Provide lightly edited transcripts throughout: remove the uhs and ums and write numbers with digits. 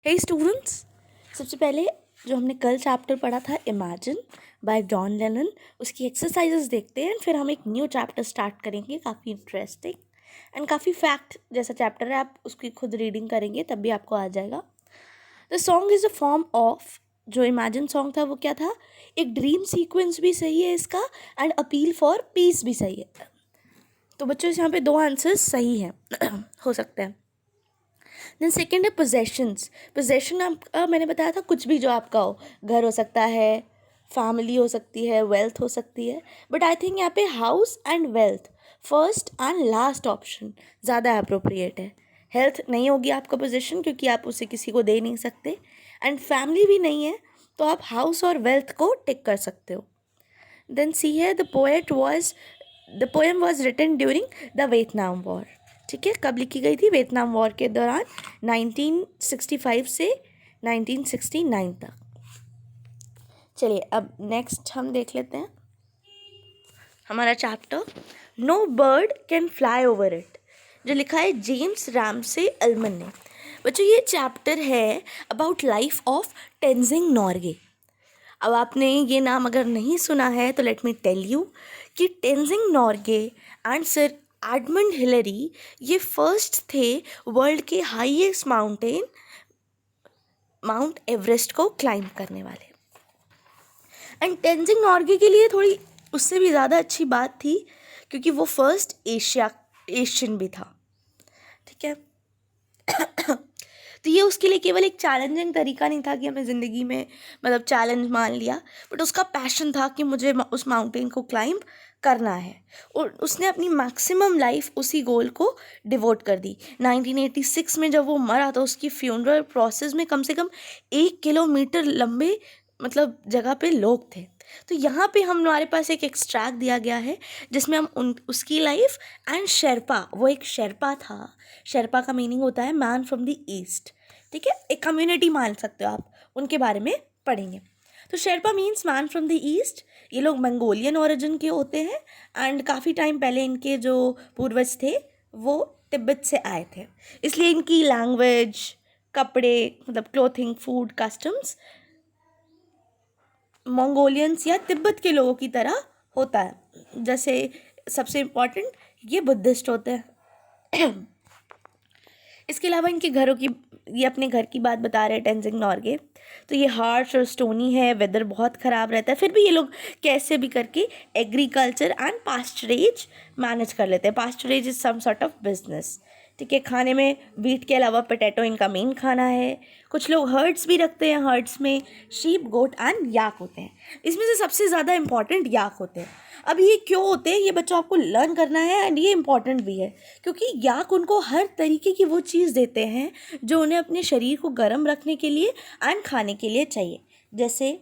हे students, सबसे पहले जो हमने कल चैप्टर पढ़ा था इमेजिन बाय जॉन लेनन, उसकी एक्सरसाइजेस देखते हैं। फिर हम एक न्यू चैप्टर स्टार्ट करेंगे, काफ़ी इंटरेस्टिंग एंड काफ़ी फैक्ट जैसा चैप्टर है। आप उसकी खुद रीडिंग करेंगे तब भी आपको आ जाएगा। The song is a form of, जो इमेजिन सॉन्ग था वो क्या था, एक ड्रीम सीक्वेंस भी सही है इसका एंड अपील फॉर पीस भी सही है। तो बच्चों यहाँ पे दो आंसर्स सही हैं हो सकते हैं। देन सेकेंड है पोजेशंस। पोजेशन आपका मैंने बताया था कुछ भी जो आपका हो, घर हो सकता है, फैमिली हो सकती है, वेल्थ हो सकती है। बट आई थिंक यहाँ पे house and wealth first and last option ज़्यादा अप्रोप्रिएट है। हेल्थ नहीं होगी आपका पोजेशन क्योंकि आप उसे किसी को दे नहीं सकते, एंड फैमिली भी नहीं है तो आप हाउस और वेल्थ को टिक कर सकते हो। देन सी है the poem was written during the Vietnam war. ठीक है, कब लिखी गई थी? वियतनाम वॉर के दौरान 1965 से 1969 तक। चलिए अब नेक्स्ट हम देख लेते हैं हमारा chapter no bird can fly over it, जो लिखा है जेम्स रैमसे एल्मन ने। बच्चों ये चैप्टर है about life of Tenzing Norgay. अब आपने ये नाम अगर नहीं सुना है तो लेट मी टेल यू कि Tenzing Norgay and sir Edmund Hillary ये फर्स्ट थे वर्ल्ड के हाईएस्ट माउंटेन माउंट एवरेस्ट को क्लाइंब करने वाले। एंड टेंजिंग नॉर्गे के लिए थोड़ी उससे भी ज़्यादा अच्छी बात थी क्योंकि वो फर्स्ट एशियन भी था। ठीक है तो ये उसके लिए केवल एक चैलेंजिंग तरीका नहीं था कि हमें ज़िंदगी में मतलब चैलेंज मान लिया, बट उसका पैशन था कि मुझे उस माउंटेन को क्लाइंब करना है और उसने अपनी मैक्सिमम लाइफ उसी गोल को डिवोट कर दी। 1986 में जब वो मरा तो उसकी फ्यूनरल प्रोसेस में कम से कम 1 किलोमीटर लंबे मतलब जगह पे लोग थे। तो यहाँ पे हमारे पास एक एक्सट्रैक्ट दिया गया है जिसमें हम उसकी लाइफ एंड शेरपा, वो एक शेरपा था। शेरपा का मीनिंग होता है मैन फ्रॉम द ईस्ट। ठीक है, एक कम्युनिटी मान सकते हो आप, उनके बारे में पढ़ेंगे। तो Sherpa means man from the east. ये लोग मंगोलियन ओरिजिन के होते हैं एंड काफ़ी टाइम पहले इनके जो पूर्वज थे वो तिब्बत से आए थे, इसलिए इनकी लैंग्वेज, कपड़े मतलब क्लोथिंग, फूड, कस्टम्स मंगोलियंस या तिब्बत के लोगों की तरह होता है। जैसे सबसे इम्पॉर्टेंट ये बुद्धिस्ट होते हैं। इसके अलावा इनके घरों की, ये अपने घर की बात बता रहे हैं टेंजिंग नॉर्गे। तो ये हार्श और स्टोनी है, वेदर बहुत ख़राब रहता है, फिर भी ये लोग कैसे भी करके एग्रीकल्चर एंड पास्चरेज मैनेज कर लेते हैं। Pasturage is some sort of business. ठीक है, खाने में वीट के अलावा पोटैटो इनका मेन खाना है। कुछ लोग हर्ड्स भी रखते हैं, हर्ड्स में शीप, गोट एंड याक होते हैं। इसमें से सबसे ज़्यादा इंपॉर्टेंट याक होते हैं। अब ये क्यों होते हैं ये बच्चों आपको लर्न करना है एंड ये इंपॉर्टेंट भी है क्योंकि याक उनको हर तरीके की वो चीज़ देते हैं जो उन्हें अपने शरीर को गर्म रखने के लिए एंड खाने के लिए चाहिए, जैसे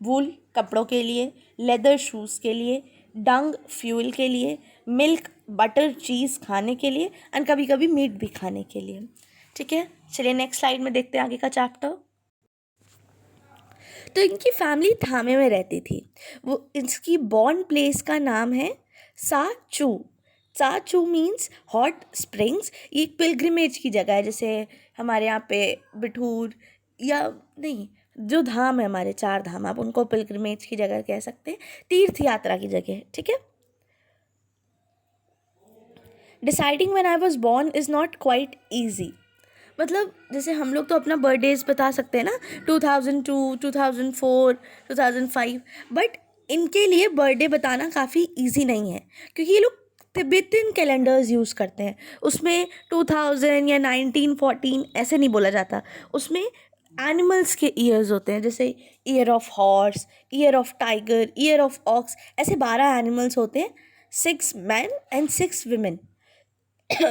वूल कपड़ों के लिए, लेदर शूज़ के लिए, डंग फ्यूल के लिए, मिल्क, बटर, चीज़ खाने के लिए एंड कभी कभी मीट भी खाने के लिए। ठीक है, चलिए नेक्स्ट स्लाइड में देखते हैं आगे का चैप्टर। तो इनकी फैमिली थामे में रहती थी। वो इसकी बॉर्न प्लेस का नाम है साचू। साचू मीन्स हॉट स्प्रिंग्स। ये एक पिलग्रिमेज की जगह है, जैसे हमारे यहाँ पे बिठूर या नहीं, जो धाम है हमारे 4 धाम, आप उनको पिलग्रिमेज की जगह कह सकते हैं, तीर्थ यात्रा की जगह। ठीक है, deciding when I was born is not quite easy. मतलब जैसे हम लोग तो अपना बर्थडेज बता सकते हैं ना, 2002, 2004, 2005, बट इनके लिए बर्थडे बताना काफ़ी इजी नहीं है क्योंकि ये लोग तिब्बतन कैलेंडर्स यूज़ करते हैं। उसमें 2000 या 1914 ऐसे नहीं बोला जाता, उसमें एनिमल्स के ईयर्स होते हैं, जैसे year of horse, year of tiger, year of aux, ऐसे 12 एनिमल्स होते हैं, 6 man and 6 women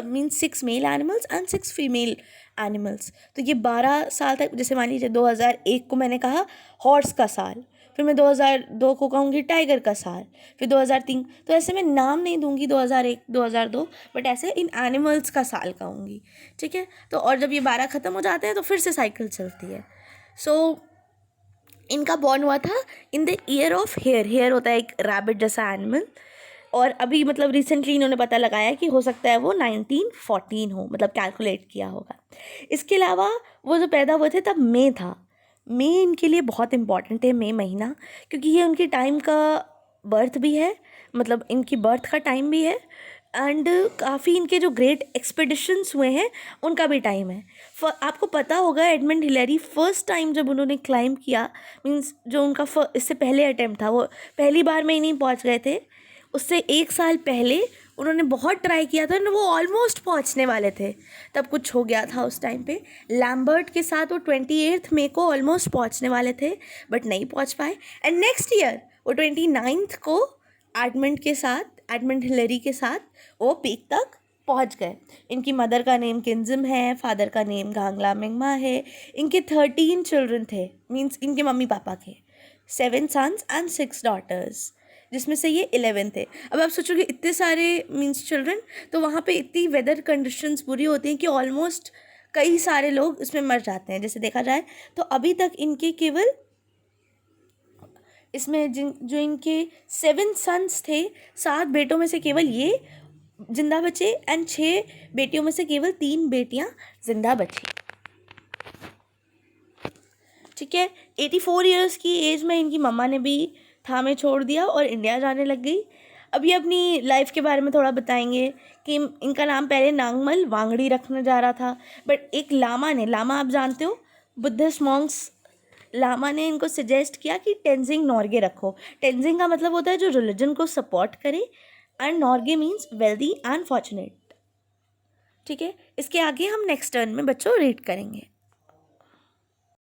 means 6 male animals and 6 female animals. तो ये 12 साल तक, जैसे मान लीजिए 2001 को मैंने कहा हॉर्स का साल, फिर मैं 2002 को कहूँगी टाइगर का साल, फिर 2003, तो ऐसे मैं नाम नहीं दूंगी 2001 2002, बट ऐसे इन एनिमल्स का साल कहूँगी। ठीक है, तो और जब ये 12 ख़त्म हो जाते हैं तो फिर से साइकिल चलती है। सो इनका बॉर्न हुआ था in the year of hare. Hare होता है एक रैबिट जैसा एनिमल, और अभी मतलब रिसेंटली इन्होंने पता लगाया कि हो सकता है वो 1914 हो, मतलब कैलकुलेट किया होगा। इसके अलावा वो जो पैदा हुए थे तब मई था। मई इनके लिए बहुत इम्पॉर्टेंट है, मई महीना, क्योंकि ये उनके टाइम का बर्थ भी है, मतलब इनकी बर्थ का टाइम भी है, एंड काफ़ी इनके जो ग्रेट एक्सपेडिशंस हुए हैं उनका भी टाइम है। आपको पता होगा एडमंड हिलेरी फर्स्ट टाइम जब उन्होंने क्लाइंब किया, मीन्स जो उनका इससे पहले अटैम्प्ट था, वो पहली बार में ही नहीं पहुंच गए थे, उससे 1 साल पहले उन्होंने बहुत ट्राई किया था, वो ऑलमोस्ट पहुंचने वाले थे, तब कुछ हो गया था उस टाइम पे। लैम्बर्ट के साथ वो 28 मई को ऑलमोस्ट पहुंचने वाले थे बट नहीं पहुंच पाए, एंड नेक्स्ट ईयर वो 29 को एडमंड हिलेरी के साथ वो पीक तक पहुंच गए। इनकी मदर का नेम किंजम है, फादर का नेम गांगला मिंगमा है। इनके 13 चिल्ड्रन थे, मीन्स इनके मम्मी पापा के 7 सन्स एंड 6 डॉटर्स, जिसमें से ये 11 थे। अब आप सोचोगे इतने सारे मीन्स चिल्ड्रन, तो वहाँ पे इतनी वेदर कंडीशंस बुरी होती हैं कि ऑलमोस्ट कई सारे लोग इसमें मर जाते हैं। जैसे देखा जाए तो अभी तक इनके केवल इसमें जो इनके 7 सन्स थे, 7 बेटों में से केवल ये जिंदा बचे, एंड 6 बेटियों में से केवल 3 बेटियां जिंदा बची। ठीक है, 84 ईयर्स की एज में इनकी मम्मा ने भी थामे छोड़ दिया और इंडिया जाने लग गई। अभी अपनी लाइफ के बारे में थोड़ा बताएंगे कि इनका नाम पहले नांगमल वांगड़ी रखने जा रहा था, बट एक लामा आप जानते हो, बुद्धिस्ट मॉन्क्स, लामा ने इनको सजेस्ट किया कि टेंजिंग नॉर्गे रखो। टेंजिंग का मतलब होता है जो रिलीजन को सपोर्ट करे, and Norgay means wealthy and fortunate. ठीक है, इसके आगे हम नेक्स्ट टर्न में बच्चों रीड करेंगे।